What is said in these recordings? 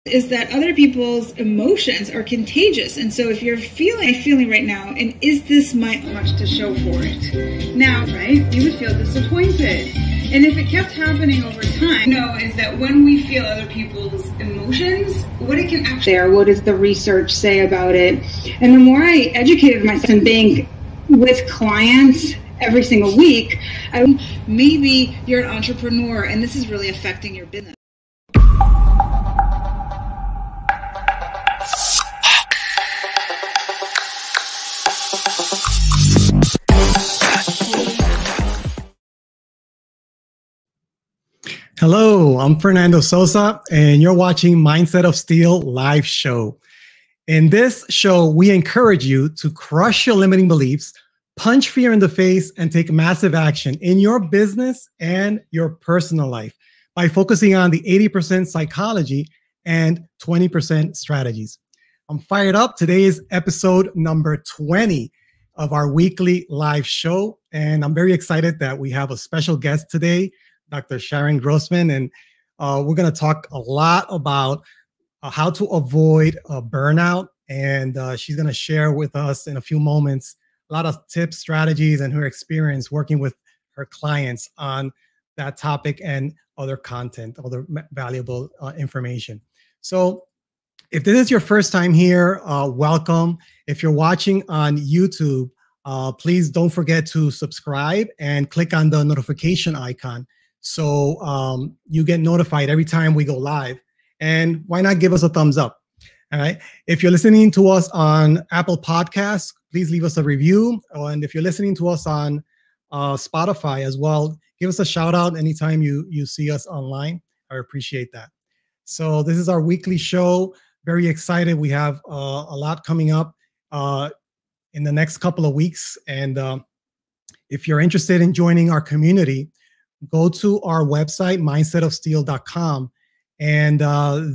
is that other people's emotions are contagious. And so if you're feeling right now, and is this my much to show for it? Now, right, you would feel disappointed. And if it kept happening over time, is that when we feel other people's emotions, what it can actually, what does the research say about it? And the more I educated myself in being with clients every single week, maybe you're an entrepreneur and this is really affecting your business. Hello, I'm Fernando Sosa, and you're watching Mindset of Steel live show. In this show, we encourage you to crush your limiting beliefs, punch fear in the face, and take massive action in your business and your personal life by focusing on the 80% psychology and 20% strategies. I'm fired up. Today is episode number 20 of our weekly live show, and I'm very excited that we have a special guest today, Dr. Sharon Grossman, and we're going to talk a lot about how to avoid burnout, and she's going to share with us in a few moments a lot of tips, strategies, and her experience working with her clients on that topic and other content, other valuable information. So if this is your first time here, welcome. If you're watching on YouTube, please don't forget to subscribe and click on the notification icon, so you get notified every time we go live. And why not give us a thumbs up? All right. If you're listening to us on Apple Podcasts, please leave us a review. And if you're listening to us on Spotify as well, give us a shout out anytime you see us online. I appreciate that. So this is our weekly show. Very excited. We have a lot coming up in the next couple of weeks. And if you're interested in joining our community, go to our website, mindsetofsteel.com, and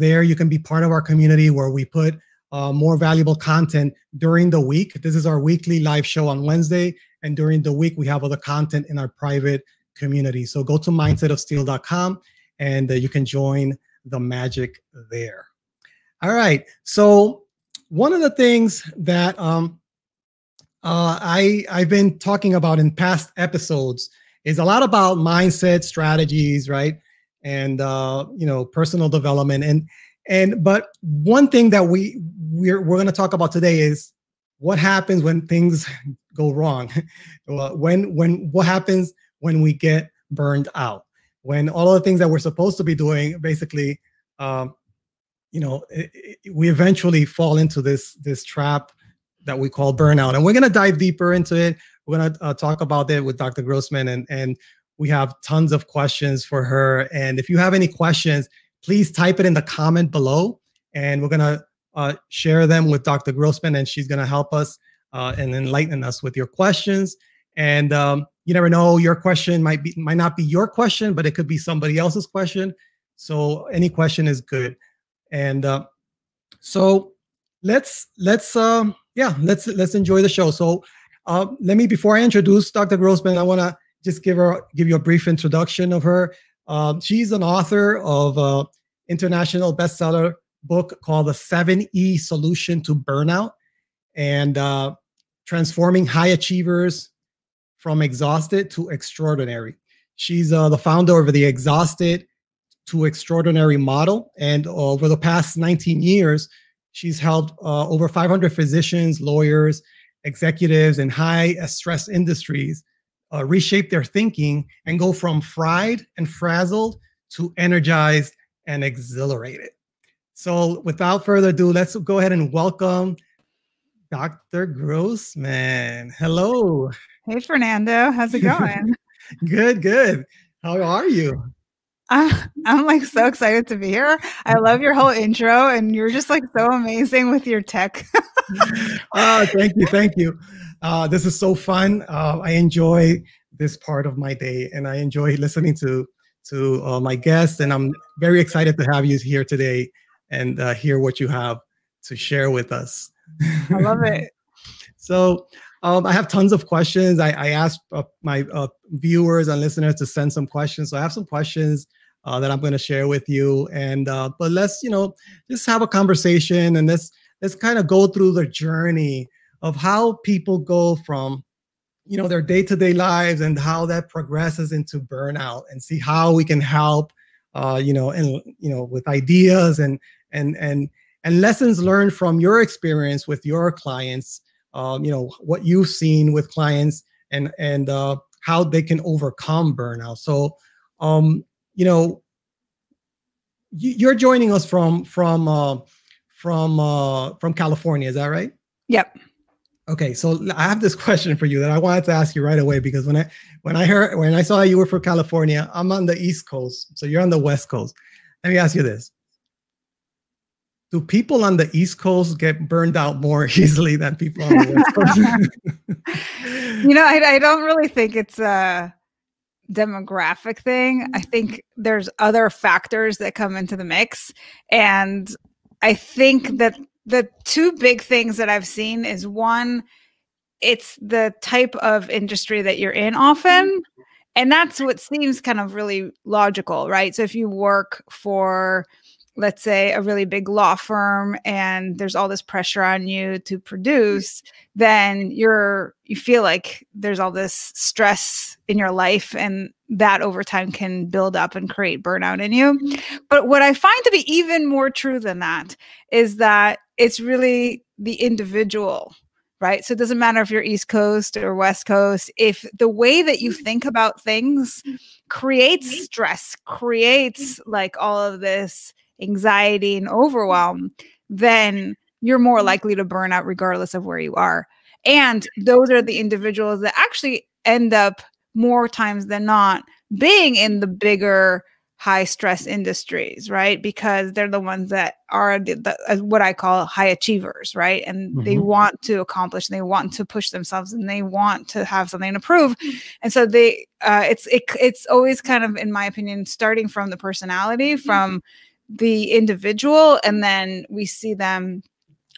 there you can be part of our community where we put more valuable content during the week. This is our weekly live show on Wednesday, and during the week we have other content in our private community. So go to mindsetofsteel.com and you can join the magic there. All right. So one of the things that I've been talking about in past episodes is a lot about mindset strategies, right? And personal development. But one thing that we're going to talk about today is what happens when things go wrong. What happens when we get burned out? When all of the things that we're supposed to be doing, basically, we eventually fall into this trap that we call burnout. And we're going to dive deeper into it. We're going to talk about it with Dr. Grossman, and we have tons of questions for her. And if you have any questions, please type it in the comment below, and we're going to share them with Dr. Grossman, and she's going to help us and enlighten us with your questions. And you never know, your question might not be your question, but it could be somebody else's question. So any question is good. And so let's enjoy the show. So before I introduce Dr. Grossman, I want to just give you a brief introduction of her. She's an author of an international bestseller book called The 7E Solution to Burnout, and Transforming High Achievers from Exhausted to Extraordinary. She's the founder of the Exhausted to Extraordinary model. And over the past 19 years, she's helped over 500 physicians, lawyers, executives in high stress industries reshape their thinking and go from fried and frazzled to energized and exhilarated. So without further ado, let's go ahead and welcome Dr. Grossman. Hello. Hey, Fernando. How's it going? Good. How are you? I'm like so excited to be here. I love your whole intro, and you're just like so amazing with your tech. Thank you. This is so fun. I enjoy this part of my day, and I enjoy listening to my guests, and I'm very excited to have you here today and hear what you have to share with us. I love it. So I have tons of questions. I asked my viewers and listeners to send some questions. So I have some questions that I'm going to share with you. And but let's just have a conversation, and let's kind of go through the journey of how people go from their day-to-day lives and how that progresses into burnout, and see how we can help with ideas and lessons learned from your experience with your clients, what you've seen with clients, and how they can overcome burnout. So you're joining us from California, is that right? Yep. Okay, so I have this question for you that I wanted to ask you right away, because when I saw you were from California, I'm on the East Coast, so you're on the West Coast. Let me ask you this: do people on the East Coast get burned out more easily than people on the West Coast? I don't really think it's a demographic thing. I think there's other factors that come into the mix, and I think that the two big things that I've seen is, one, it's the type of industry that you're in often. And that's what seems kind of really logical, right? So if you work for, let's say, a really big law firm and there's all this pressure on you to produce, then you feel like there's all this stress in your life, and that over time can build up and create burnout in you. But what I find to be even more true than that is that it's really the individual, right? So it doesn't matter if you're East Coast or West Coast. If the way that you think about things creates stress, creates like all of this anxiety and overwhelm, then you're more likely to burn out regardless of where you are. And those are the individuals that actually end up more times than not being in the bigger high stress industries, right? Because they're the ones that are what I call high achievers, right? And they want to accomplish, and they want to push themselves, and they want to have something to prove. And so it's always kind of, in my opinion, starting from the personality, from the individual, and then we see them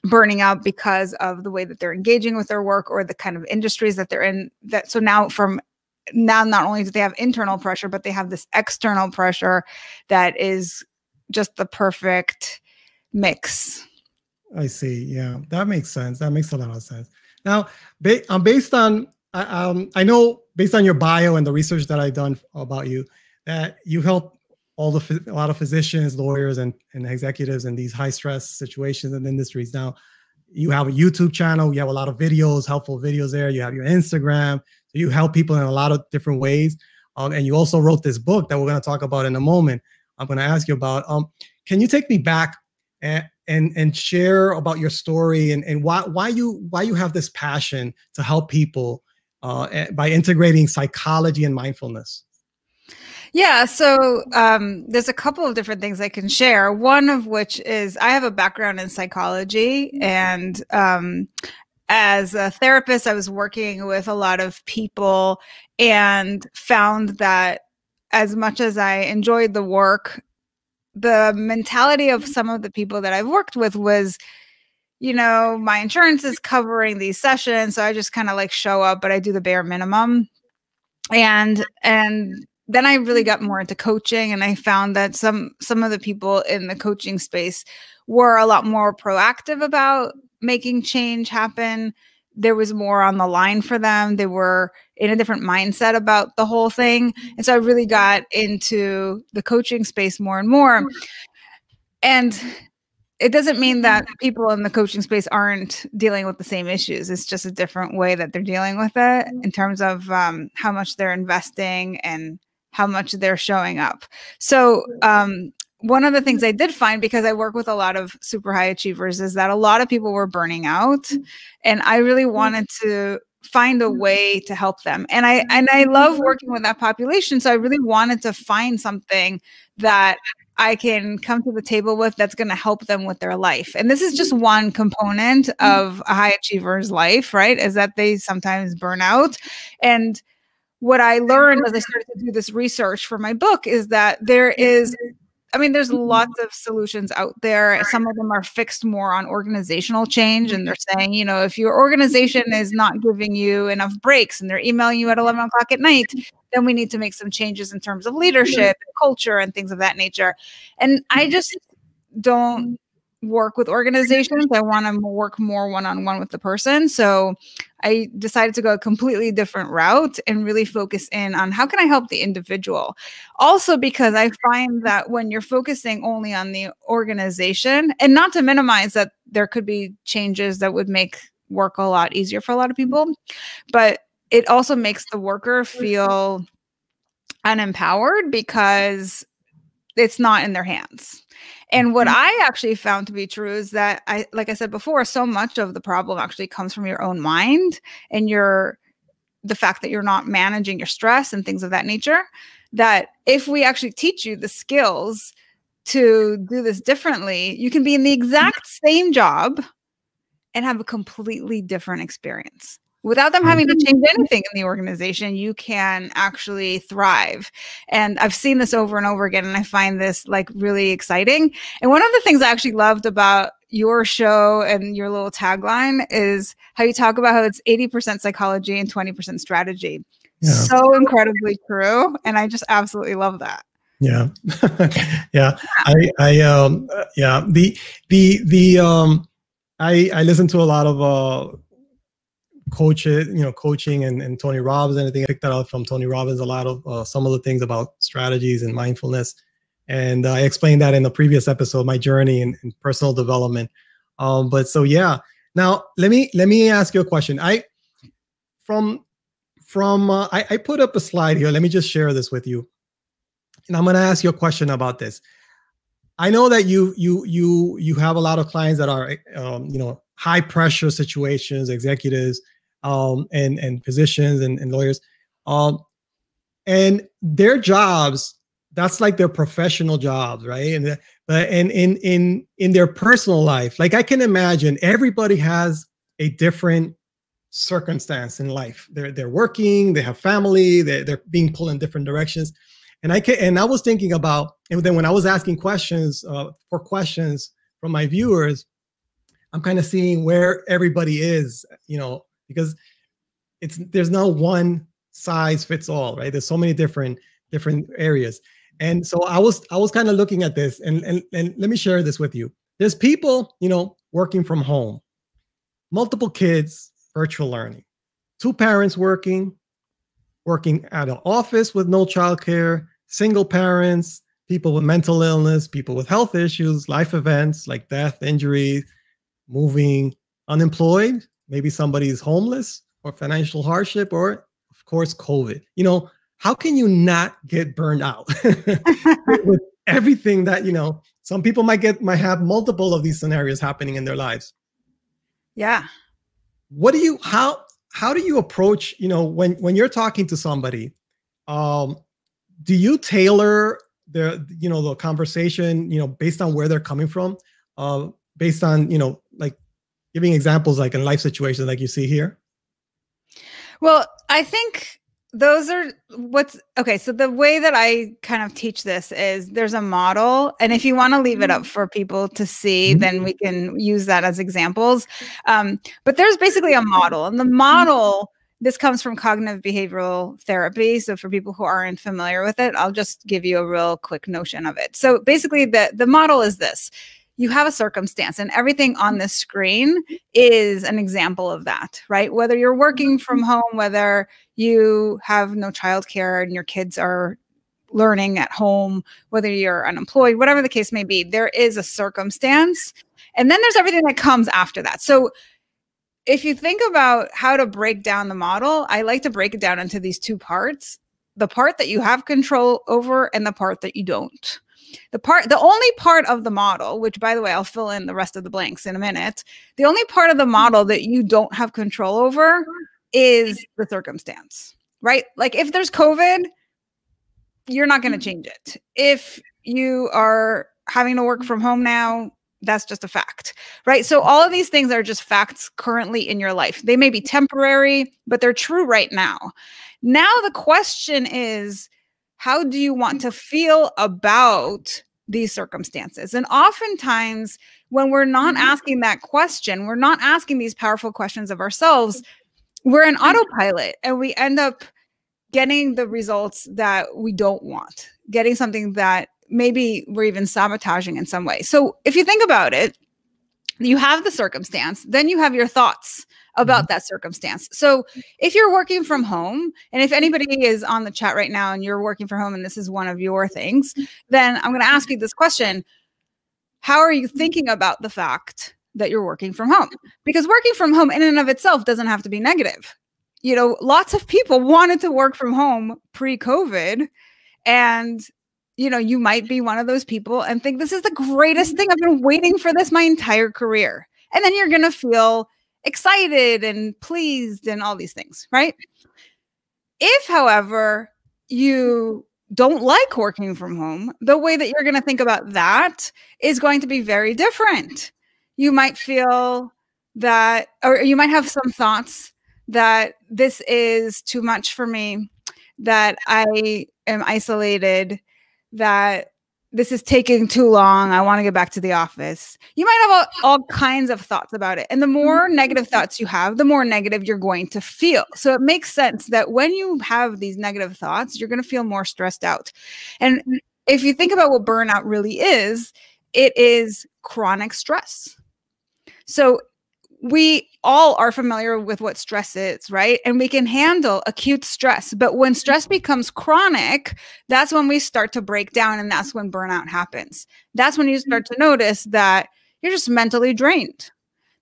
burning out because of the way that they're engaging with their work or the kind of industries that they're in. So now not only do they have internal pressure, but they have this external pressure that is just the perfect mix. I see. Yeah, that makes sense. That makes a lot of sense. Now, based on, I know based on your bio and the research that I've done about you, that you help a lot of physicians, lawyers, and executives in these high stress situations and industries. Now, you have a YouTube channel, you have a lot of videos, helpful videos there. You have your Instagram. So you help people in a lot of different ways. And you also wrote this book that we're going to talk about in a moment. I'm going to ask you about. Can you take me back and share about your story and why you have this passion to help people by integrating psychology and mindfulness? Yeah, so there's a couple of different things I can share. One of which is I have a background in psychology, and as a therapist, I was working with a lot of people and found that as much as I enjoyed the work, the mentality of some of the people that I've worked with was, my insurance is covering these sessions, so I just kind of like show up, but I do the bare minimum. And then I really got more into coaching, and I found that some of the people in the coaching space were a lot more proactive about making change happen. There was more on the line for them. They were in a different mindset about the whole thing. And so I really got into the coaching space more and more. And it doesn't mean that people in the coaching space aren't dealing with the same issues. It's just a different way that they're dealing with it in terms of how much they're investing and how much they're showing up. So one of the things I did find, because I work with a lot of super high achievers, is that a lot of people were burning out, and I really wanted to find a way to help them. And I love working with that population. So I really wanted to find something that I can come to the table with that's going to help them with their life. And this is just one component of a high achiever's life, right? Is that they sometimes burn out. And what I learned as I started to do this research for my book is that there's lots of solutions out there. Some of them are fixed more on organizational change. And they're saying, if your organization is not giving you enough breaks and they're emailing you at 11 o'clock at night, then we need to make some changes in terms of leadership, culture, and things of that nature. And I just don't work with organizations. I want to work more one-on-one with the person. So I decided to go a completely different route and really focus in on how can I help the individual. Also, because I find that when you're focusing only on the organization, and not to minimize that there could be changes that would make work a lot easier for a lot of people, but it also makes the worker feel unempowered because it's not in their hands. And what I actually found to be true is that like I said before, so much of the problem actually comes from your own mind and the fact that you're not managing your stress and things of that nature, that if we actually teach you the skills to do this differently, you can be in the exact same job and have a completely different experience. Without them having to change anything in the organization, you can actually thrive. And I've seen this over and over again, and I find this like really exciting. And one of the things I actually loved about your show and your little tagline is how you talk about how it's 80% psychology and 20% strategy. Yeah. So incredibly true. And I just absolutely love that. Yeah. Yeah. I listen to a lot of coaching and Tony Robbins. And I think I picked that up from Tony Robbins, a lot of some of the things about strategies and mindfulness. And I explained that in the previous episode, my journey in personal development. But so, yeah, now let me ask you a question. I put up a slide here. Let me just share this with you. And I'm going to ask you a question about this. I know that you have a lot of clients that are, high pressure situations, executives, and physicians and lawyers, and their jobs, that's like their professional jobs, right? But in their personal life, like I can imagine everybody has a different circumstance in life. They're working, they have family, they're being pulled in different directions. And I was thinking about, and then when I was asking questions from my viewers, I'm kind of seeing where everybody is, because there's no one size fits all, right? There's so many different areas. And so I was kind of looking at this, and let me share this with you. There's people, working from home, multiple kids, virtual learning, 2 parents working at an office with no childcare, single parents, people with mental illness, people with health issues, life events like death, injury, moving, unemployed, maybe somebody's homeless or financial hardship, or of course, COVID. How can you not get burned out with everything that, some people might have multiple of these scenarios happening in their lives? Yeah. How do you approach, when you're talking to somebody, do you tailor the conversation, based on where they're coming from, based on, like giving examples, like in life situations like you see here? Well, I think those are okay. So the way that I kind of teach this is there's a model. And if you want to leave it up for people to see, then we can use that as examples. But there's basically a model, and the model, this comes from cognitive behavioral therapy. So for people who aren't familiar with it, I'll just give you a real quick notion of it. So basically the model is this. You have a circumstance, and everything on this screen is an example of that, right? Whether you're working from home, whether you have no childcare and your kids are learning at home, whether you're unemployed, whatever the case may be, there is a circumstance. And then there's everything that comes after that. So if you think about how to break down the model, I like to break it down into these 2 parts: the part that you have control over and the part that you don't. The only part of the model, which by the way, I'll fill in the rest of the blanks in a minute. The only part of the model that you don't have control over is the circumstance, right? Like if there's COVID, you're not going to change it. If you are having to work from home now, that's just a fact, right? So all of these things are just facts currently in your life. They may be temporary, but they're true right now. Now the question is, how do you want to feel about these circumstances? And oftentimes when we're not asking that question, we're not asking these powerful questions of ourselves, we're in autopilot and we end up getting the results that we don't want, getting something that maybe we're even sabotaging in some way. So if you think about it, you have the circumstance, then you have your thoughts about that circumstance. So if you're working from home, and if anybody is on the chat right now and you're working from home and this is one of your things, then I'm going to ask you this question. How are you thinking about the fact that you're working from home? Because working from home in and of itself doesn't have to be negative. You know, lots of people wanted to work from home pre-COVID, and you know, you might be one of those people and think this is the greatest thing. I've been waiting for this my entire career. And then you're going to feel excited and pleased and all these things, right? If, however, you don't like working from home, the way that you're going to think about that is going to be very different. You might feel that, or you might have some thoughts that this is too much for me, that I am isolated, that this is taking too long. I want to get back to the office. You might have all kinds of thoughts about it. And the more negative thoughts you have, the more negative you're going to feel. So it makes sense that when you have these negative thoughts, you're going to feel more stressed out. And if you think about what burnout really is, it is chronic stress. So we all are familiar with what stress is, right? And we can handle acute stress. But when stress becomes chronic, that's when we start to break down, and that's when burnout happens. That's when you start to notice that you're just mentally drained,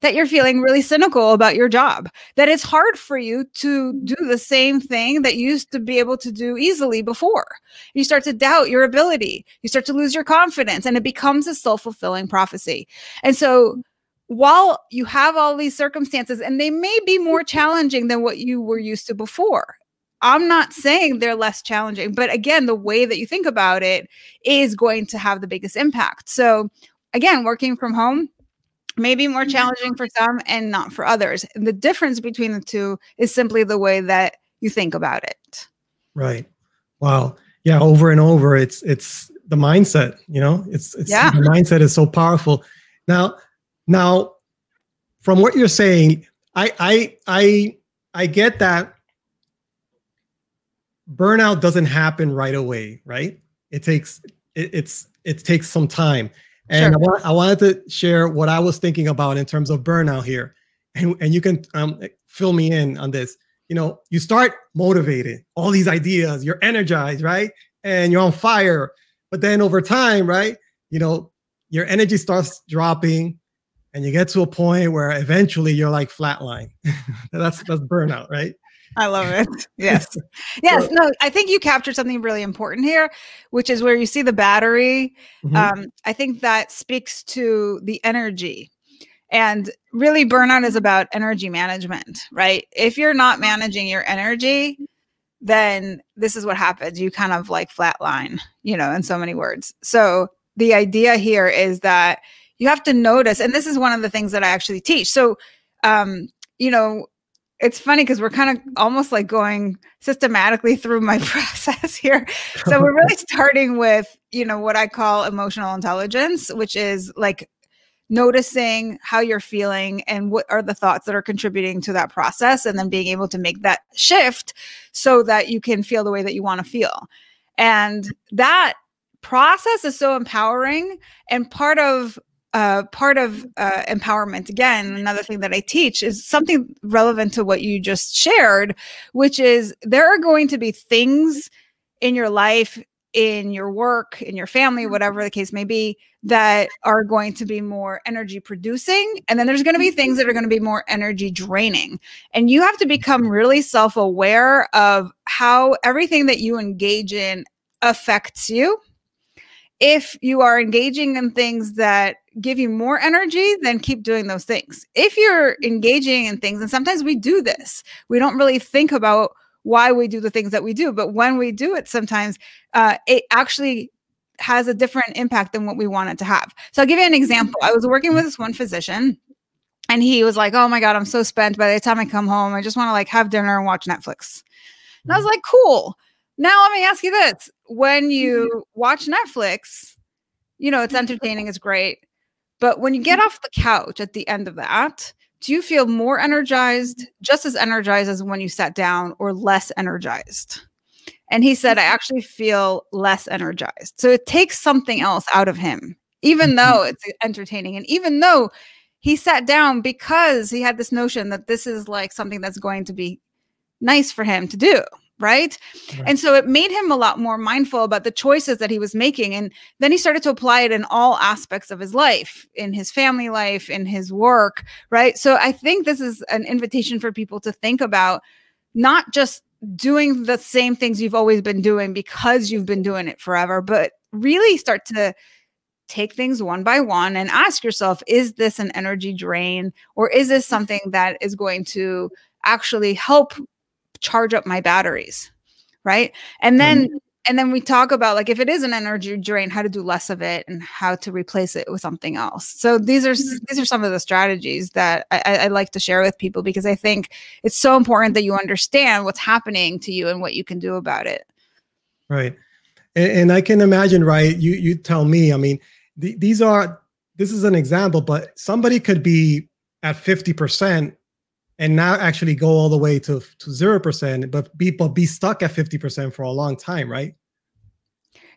that you're feeling really cynical about your job, that it's hard for you to do the same thing that you used to be able to do easily before. You start to doubt your ability. You start to lose your confidence, and it becomes a self-fulfilling prophecy. And so while you have all these circumstances, and they may be more challenging than what you were used to before, I'm not saying they're less challenging, but again, the way that you think about it is going to have the biggest impact. So again, working from home may be more challenging for some and not for others. And the difference between the two is simply the way that you think about it. Right. Wow. Yeah. Over and over. It's the mindset, you know, yeah. The mindset is so powerful. Now, from what you're saying, I get that burnout doesn't happen right away, right? It takes some time. And sure. I wanted to share what I was thinking about in terms of burnout here, and you can fill me in on this. You know, you start motivated, all these ideas, you're energized, right? And you're on fire, but then over time, right? You know, your energy starts dropping. And you get to a point where eventually you're like flatline. That's burnout, right? I love it. Yes. Yes. No, I think you captured something really important here, which is where you see the battery. I think that speaks to the energy. And really, burnout is about energy management, right? If you're not managing your energy, then this is what happens. You kind of like flatline, you know, in so many words. So the idea here is that you have to notice, and this is one of the things that I actually teach. So, you know, it's funny because we're kind of almost like going systematically through my process here. So we're really starting with, you know, what I call emotional intelligence, which is like noticing how you're feeling and what are the thoughts that are contributing to that process, and then being able to make that shift so that you can feel the way that you want to feel. And that process is so empowering, and part of empowerment, again, another thing that I teach is something relevant to what you just shared, which is there are going to be things in your life, in your work, in your family, whatever the case may be, that are going to be more energy producing. And then there's going to be things that are going to be more energy draining. And you have to become really self-aware of how everything that you engage in affects you. If you are engaging in things that give you more energy, then keep doing those things. If you're engaging in things, and sometimes we do this, we don't really think about why we do the things that we do, but when we do it, sometimes it actually has a different impact than what we want it to have. So I'll give you an example. I was working with this one physician, and he was like, "Oh my God, I'm so spent. By the time I come home, I just want to like have dinner and watch Netflix." And I was like, "Cool. Now let me ask you this. When you watch Netflix, you know, it's entertaining, it's great. But when you get off the couch at the end of that, do you feel more energized, just as energized as when you sat down, or less energized?" And he said, I actually feel less energized. So it takes something else out of him, even though it's entertaining. And even though he sat down because he had this notion that this is like something that's going to be nice for him to do. Right. And so it made him a lot more mindful about the choices that he was making. And then he started to apply it in all aspects of his life, in his family life, in his work. Right. So I think this is an invitation for people to think about not just doing the same things you've always been doing because you've been doing it forever, but really start to take things one by one and ask yourself, is this an energy drain, or is this something that is going to actually help charge up my batteries? Right. And then we talk about, like, if it is an energy drain, how to do less of it and how to replace it with something else. So these are some of the strategies that I like to share with people, because I think it's so important that you understand what's happening to you and what you can do about it. Right. And I can imagine, right, you tell me, I mean, this is an example, but somebody could be at 50% and now actually go all the way to 0%, but be stuck at 50% for a long time, right?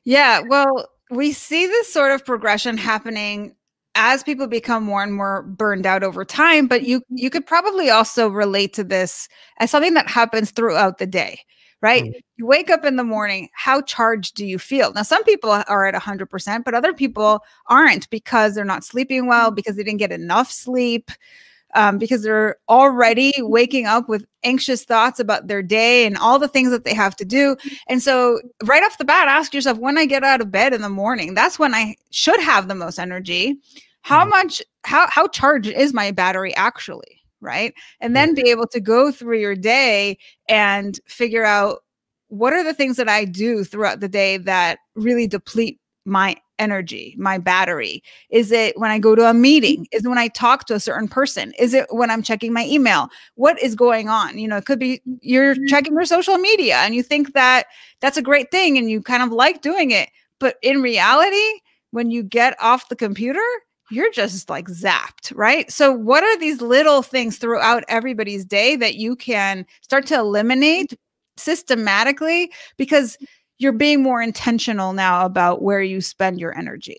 Yeah, well, we see this sort of progression happening as people become more and more burned out over time, but you could probably also relate to this as something that happens throughout the day, right? You wake up in the morning, how charged do you feel? Now, some people are at 100%, but other people aren't, because they're not sleeping well, because they didn't get enough sleep, because they're already waking up with anxious thoughts about their day and all the things that they have to do. And so right off the bat, ask yourself, when I get out of bed in the morning, that's when I should have the most energy. How charged is my battery actually? Right. And then be able to go through your day and figure out, what are the things that I do throughout the day that really deplete my energy, my battery? Is it when I go to a meeting? Is it when I talk to a certain person? Is it when I'm checking my email? What is going on? You know, it could be you're checking your social media and you think that that's a great thing and you kind of like doing it. But in reality, when you get off the computer, you're just like zapped, right? So what are these little things throughout everybody's day that you can start to eliminate systematically, because you're being more intentional now about where you spend your energy?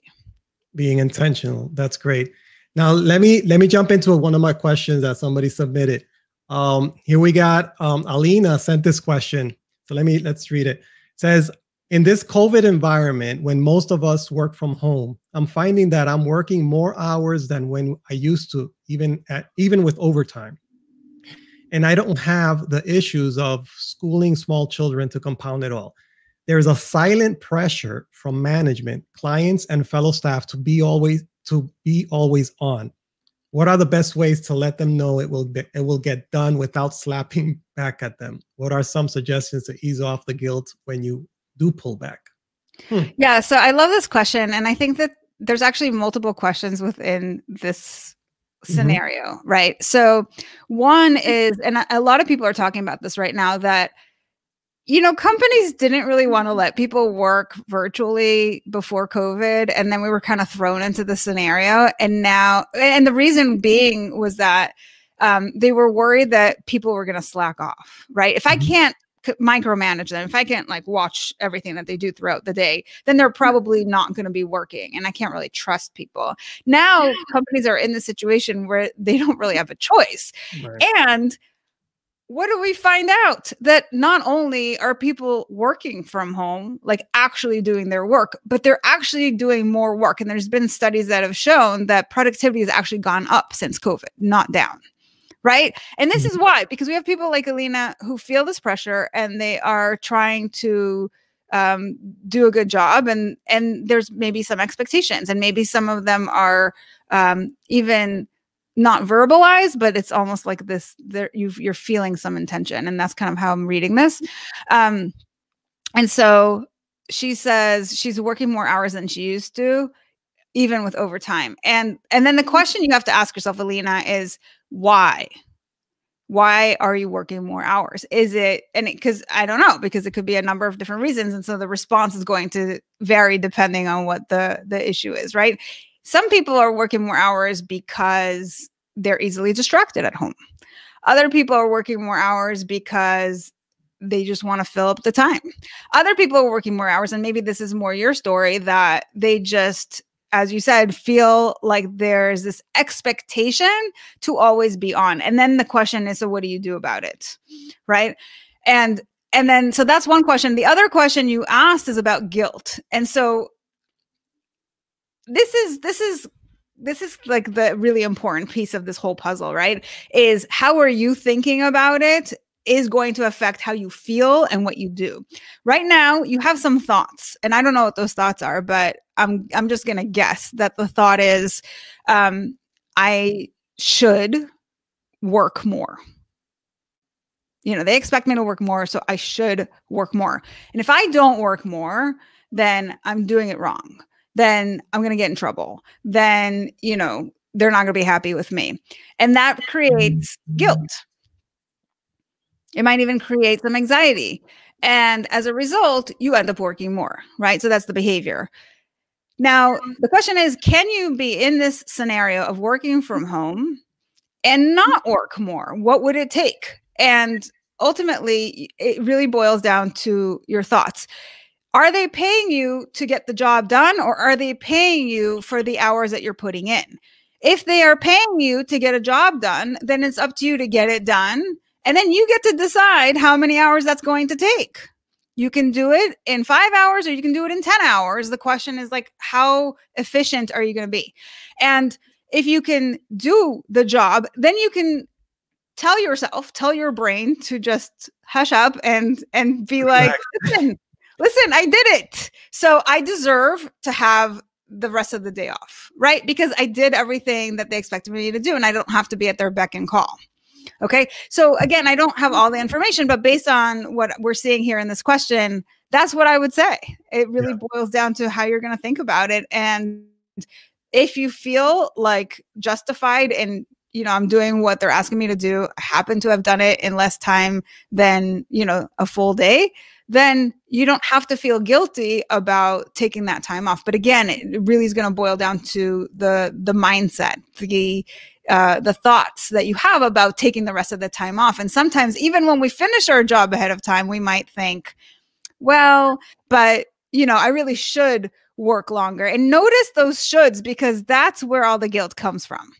Being intentional. That's great. Now, let me jump into one of my questions that somebody submitted. Here we got, Alina sent this question. So let's read it. It says, in this COVID environment, when most of us work from home, I'm finding that I'm working more hours than when I used to, even with overtime. And I don't have the issues of schooling small children to compound it all. There's a silent pressure from management, clients, and fellow staff to be always on. What are the best ways to let them know it will get done without slapping back at them? What are some suggestions to ease off the guilt when you do pull back? Yeah, so I love this question, and I think that there's actually multiple questions within this scenario, right? So one is, and a lot of people are talking about this right now, that companies didn't really want to let people work virtually before COVID. And then we were kind of thrown into the scenario. And the reason being was that they were worried that people were going to slack off, right? If I can't micromanage them, if I can't like watch everything that they do throughout the day, then they're probably not going to be working. And I can't really trust people. Now companies are in the situation where they don't really have a choice. Right. And what do we find out? That not only are people working from home, like actually doing their work, but they're actually doing more work. And there's been studies that have shown that productivity has actually gone up since COVID, not down. Right. And this is why, because we have people like Alina who feel this pressure and they are trying to do a good job. And there's maybe some expectations, and maybe some of them are even not verbalized, but it's almost like this, you're feeling some intention. And that's kind of how I'm reading this. And so she says she's working more hours than she used to, even with overtime. And then the question you have to ask yourself, Alina, is why? Why are you working more hours? Is it, because I don't know, because it could be a number of different reasons. And so the response is going to vary depending on what the issue is, right? Some people are working more hours because they're easily distracted at home. Other people are working more hours because they just want to fill up the time. Other people are working more hours, and maybe this is more your story, that they just, as you said, feel like there's this expectation to always be on. And then the question is, so what do you do about it? Right. And then, so that's one question. The other question you asked is about guilt. And so this is like the really important piece of this whole puzzle, right? Is how are you thinking about it is going to affect how you feel and what you do. Right now, you have some thoughts, and I don't know what those thoughts are, but I'm just going to guess that the thought is, I should work more. They expect me to work more, so I should work more. And if I don't work more, then I'm doing it wrong. Then I'm going to get in trouble. Then, they're not going to be happy with me. And that creates guilt. It might even create some anxiety. And as a result, you end up working more, right? So that's the behavior. Now, the question is, can you be in this scenario of working from home and not work more? What would it take? And ultimately, it really boils down to your thoughts. Are they paying you to get the job done, or are they paying you for the hours that you're putting in? If they are paying you to get a job done, then it's up to you to get it done. And then you get to decide how many hours that's going to take. You can do it in 5 hours, or you can do it in 10 hours. The question is, like, how efficient are you going to be? And if you can do the job, then you can tell your brain to just hush up and be like, listen, I did it. So I deserve to have the rest of the day off, right? Because I did everything that they expected me to do, and I don't have to be at their beck and call. Okay. So again, I don't have all the information, but based on what we're seeing here in this question, that's what I would say. It really boils down to how you're going to think about it. And if you feel like justified and, I'm doing what they're asking me to do, I happen to have done it in less time than, a full day, then you don't have to feel guilty about taking that time off. But again, it really is going to boil down to the mindset, the thoughts that you have about taking the rest of the time off. And sometimes even when we finish our job ahead of time, we might think, well, but I really should work longer. And notice those shoulds, because that's where all the guilt comes from,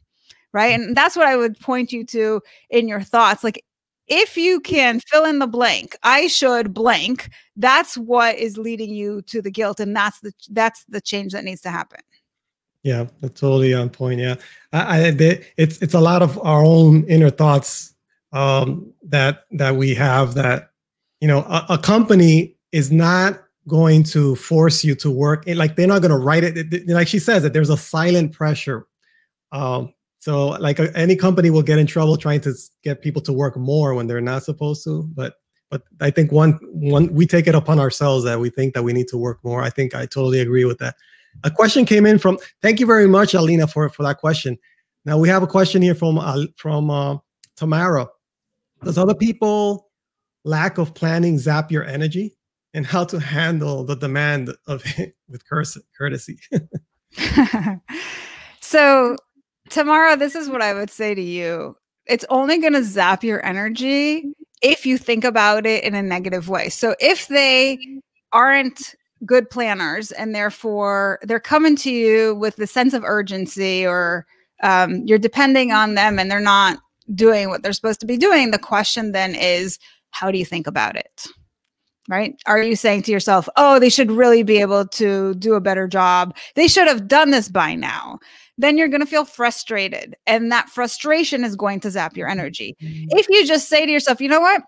right? And that's what I would point you to in your thoughts. Like, if you can fill in the blank, I should blank, that's what is leading you to the guilt. And that's the change that needs to happen. Yeah, that's totally on point. Yeah, it's a lot of our own inner thoughts that we have. That a company is not going to force you to work. Like, they're not going to write it. Like she says, that there's a silent pressure. So like any company will get in trouble trying to get people to work more when they're not supposed to. But I think one we take it upon ourselves that we think that we need to work more. I think I totally agree with that. A question came in from, thank you very much, Alina, for that question. Now we have a question here from Tamara. Does other people lack of planning zap your energy, and how to handle the demand of it with courtesy? So, Tamara, this is what I would say to you. It's only going to zap your energy if you think about it in a negative way. So if they aren't good planners, and therefore they're coming to you with the sense of urgency, or you're depending on them and they're not doing what they're supposed to be doing, the question then is, how do you think about it? Right? Are you saying to yourself, oh, they should really be able to do a better job, they should have done this by now? Then you're going to feel frustrated, and that frustration is going to zap your energy. If you just say to yourself, you know what,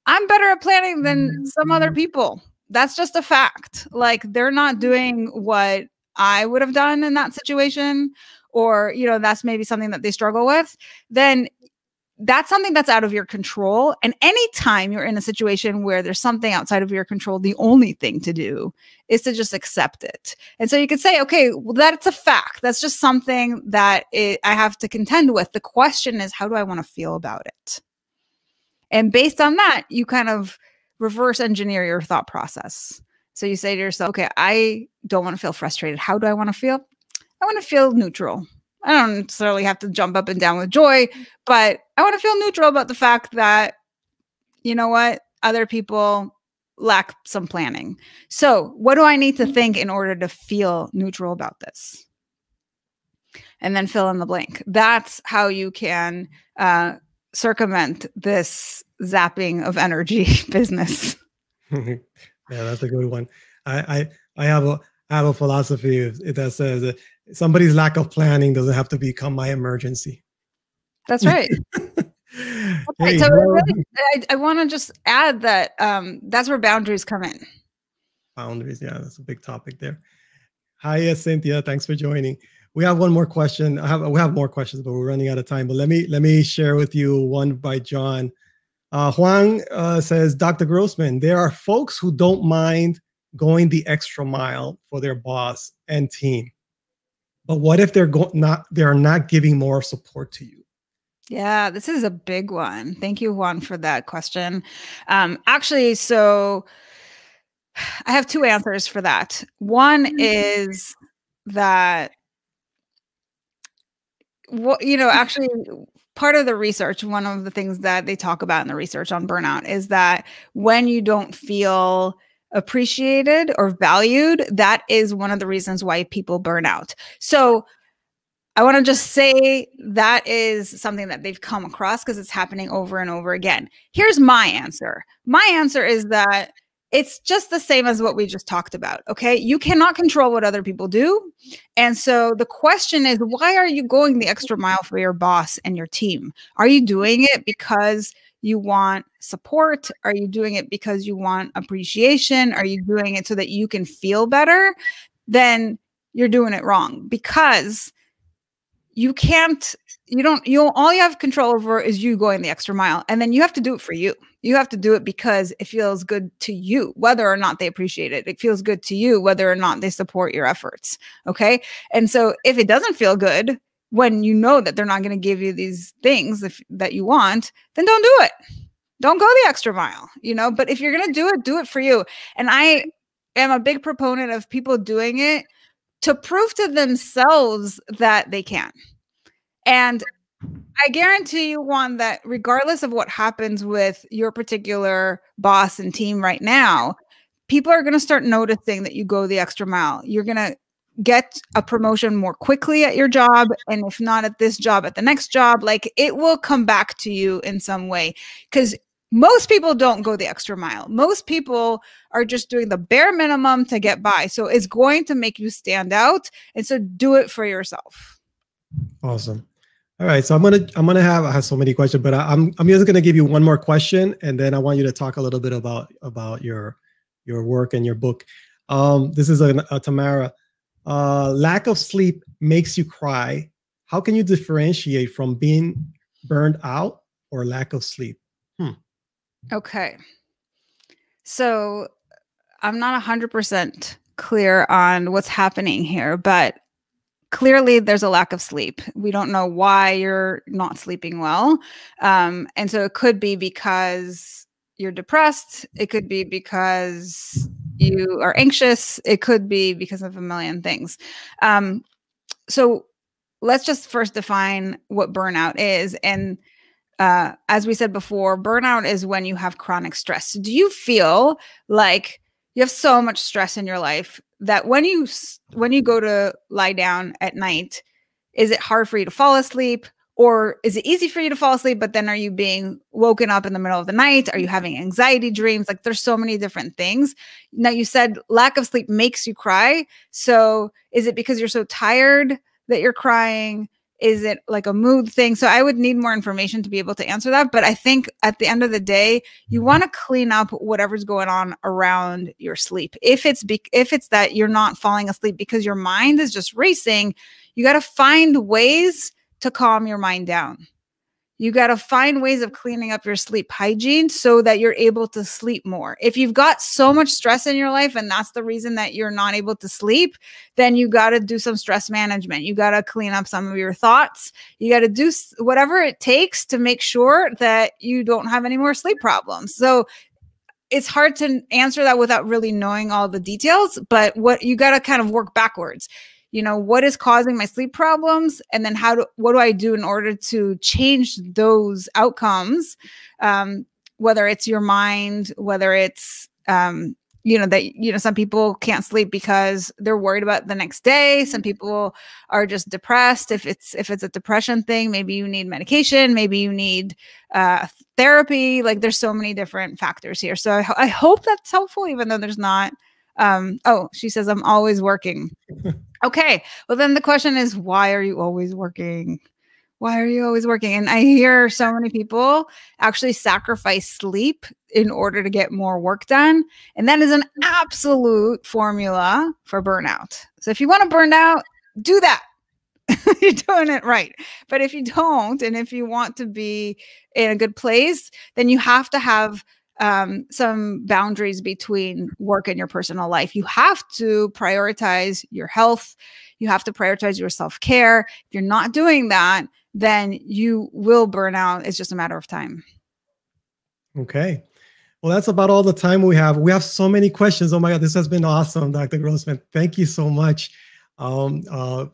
I'm better at planning than some other people, that's just a fact. Like, they're not doing what I would have done in that situation, or, that's maybe something that they struggle with, then that's something that's out of your control. And anytime you're in a situation where there's something outside of your control, the only thing to do is to just accept it. And so you could say, okay, well, that's a fact. That's just something that I have to contend with. The question is, how do I want to feel about it? And based on that, you kind of reverse engineer your thought process. So you say to yourself, okay, I don't want to feel frustrated. How do I want to feel? I want to feel neutral. I don't necessarily have to jump up and down with joy, but I want to feel neutral about the fact that, you know what, other people lack some planning. So what do I need to think in order to feel neutral about this? And then fill in the blank. That's how you can circumvent this zapping of energy business. Yeah, that's a good one. I have a philosophy that says that somebody's lack of planning doesn't have to become my emergency. That's right. Okay, so really, I want to just add that that's where boundaries come in. Boundaries, yeah, that's a big topic there. Hi, Cynthia. Thanks for joining. We have one more question. We have more questions, but we're running out of time. But let me share with you one by John. Juan says, Dr. Grossman, there are folks who don't mind going the extra mile for their boss and team. But what if they're not giving more support to you? Yeah, this is a big one. Thank you, Juan, for that question. Actually, so I have two answers for that. One is that, actually part of the research, one of the things that they talk about in the research on burnout is that when you don't feel appreciated or valued, that is one of the reasons why people burn out. So I want to just say that is something that they've come across because it's happening over and over again. Here's my answer. My answer is that it's just the same as what we just talked about. Okay. You cannot control what other people do. And so the question is, why are you going the extra mile for your boss and your team? Are you doing it because you want support? Are you doing it because you want appreciation? Are you doing it so that you can feel better? Then you're doing it wrong, because you can't, all you have control over is you going the extra mile. And then you have to do it for you. You have to do it because it feels good to you, whether or not they appreciate it. It feels good to you, whether or not they support your efforts. Okay. And so if it doesn't feel good when you know that they're not going to give you these things that you want, then don't do it. Don't go the extra mile, but if you're going to do it for you. And I am a big proponent of people doing it to prove to themselves that they can. And I guarantee you, Juan, that regardless of what happens with your particular boss and team right now, people are going to start noticing that you go the extra mile. You're going to get a promotion more quickly at your job. And if not at this job, at the next job, like it will come back to you in some way, because most people don't go the extra mile. Most people are just doing the bare minimum to get by. So it's going to make you stand out. And so do it for yourself. Awesome. All right. So I have so many questions, but I'm just going to give you one more question. And then I want you to talk a little bit about your work and your book. This is a Tamara. Lack of sleep makes you cry. How can you differentiate from being burned out or lack of sleep? Okay. So I'm not 100% clear on what's happening here, but clearly there's a lack of sleep. We don't know why you're not sleeping well. And so it could be because you're depressed. It could be because you are anxious. It could be because of a million things. So let's just first define what burnout is. And as we said before, burnout is when you have chronic stress. So do you feel like you have so much stress in your life that when you go to lie down at night, is it hard for you to fall asleep? Or is it easy for you to fall asleep, but then are you being woken up in the middle of the night? Are you having anxiety dreams? Like there's so many different things. Now you said lack of sleep makes you cry. So is it because you're so tired that you're crying? Is it like a mood thing? So I would need more information to be able to answer that. But I think at the end of the day, you want to clean up whatever's going on around your sleep. If it's that you're not falling asleep because your mind is just racing, you got to find ways to calm your mind down. You got to find ways of cleaning up your sleep hygiene so that you're able to sleep more. If you've got so much stress in your life and that's the reason that you're not able to sleep, then you got to do some stress management. You got to clean up some of your thoughts. You got to do whatever it takes to make sure that you don't have any more sleep problems. So it's hard to answer that without really knowing all the details, but what you got to kind of work backwards. What is causing my sleep problems? And then what do I do in order to change those outcomes? whether it's your mind, whether it's, some people can't sleep because they're worried about the next day. Some people are just depressed. If it's a depression thing, maybe you need medication, maybe you need therapy. Like there's so many different factors here. So I hope that's helpful, even though there's not. She says, I'm always working. Okay. Well, then the question is, why are you always working? Why are you always working? And I hear so many people actually sacrifice sleep in order to get more work done. And that is an absolute formula for burnout. So if you want to burn out, do that. You're doing it right. But if you don't, and if you want to be in a good place, then you have to have some boundaries between work and your personal life. You have to prioritize your health. You have to prioritize your self-care. If you're not doing that, then you will burn out. It's just a matter of time. Okay. Well, that's about all the time we have. We have so many questions. Oh my God, this has been awesome, Dr. Grossman. Thank you so much. How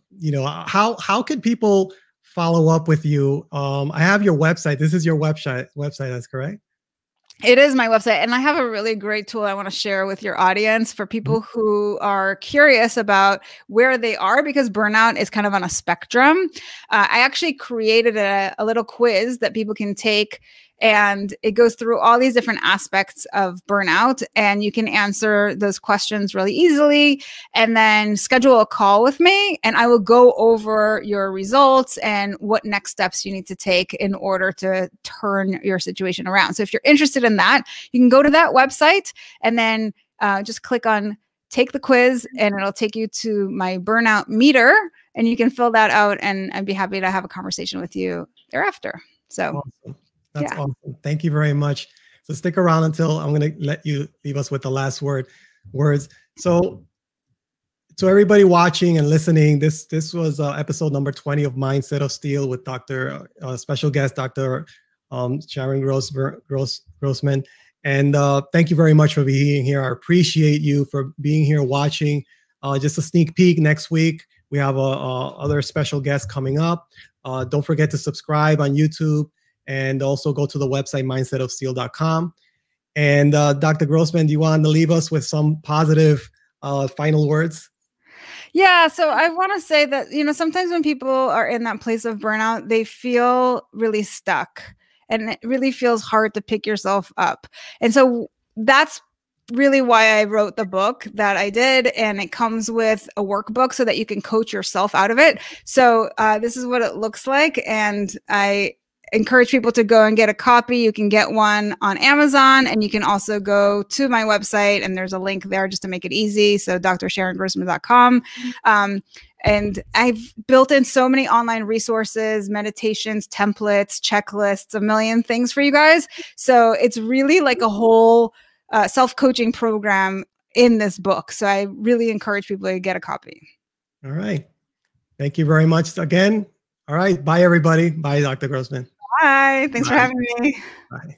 could people follow up with you? I have your website. This is your website. That's correct? It is my website. And I have a really great tool I want to share with your audience for people who are curious about where they are, because burnout is kind of on a spectrum. I actually created a little quiz that people can take, and it goes through all these different aspects of burnout, and you can answer those questions really easily, and then schedule a call with me, and I will go over your results and what next steps you need to take in order to turn your situation around. So if you're interested in that, you can go to that website and then just click on take the quiz, and it'll take you to my burnout meter, and you can fill that out, and I'd be happy to have a conversation with you thereafter. So awesome. That's awesome. Thank you very much. So stick around until I'm going to let you leave us with the last words. So to everybody watching and listening, this was episode number 20 of Mindset of Steel with special guest, Dr. Sharon Grossman. And thank you very much for being here. I appreciate you for being here watching. Just a sneak peek, next week, we have other special guests coming up. Don't forget to subscribe on YouTube. And also go to the website, mindsetofsteel.com. And Dr. Grossman, do you want to leave us with some positive final words? Yeah. So I want to say that, sometimes when people are in that place of burnout, they feel really stuck, and it really feels hard to pick yourself up. And so that's really why I wrote the book that I did. And it comes with a workbook so that you can coach yourself out of it. So this is what it looks like. And I encourage people to go and get a copy. You can get one on Amazon, and you can also go to my website, and there's a link there just to make it easy. So drsharongrossman.com. And I've built in so many online resources, meditations, templates, checklists, a million things for you guys. So it's really like a whole self-coaching program in this book. So I really encourage people to get a copy. All right. Thank you very much again. All right. Bye, everybody. Bye, Dr. Grossman. Bye. Thanks for having me. Bye.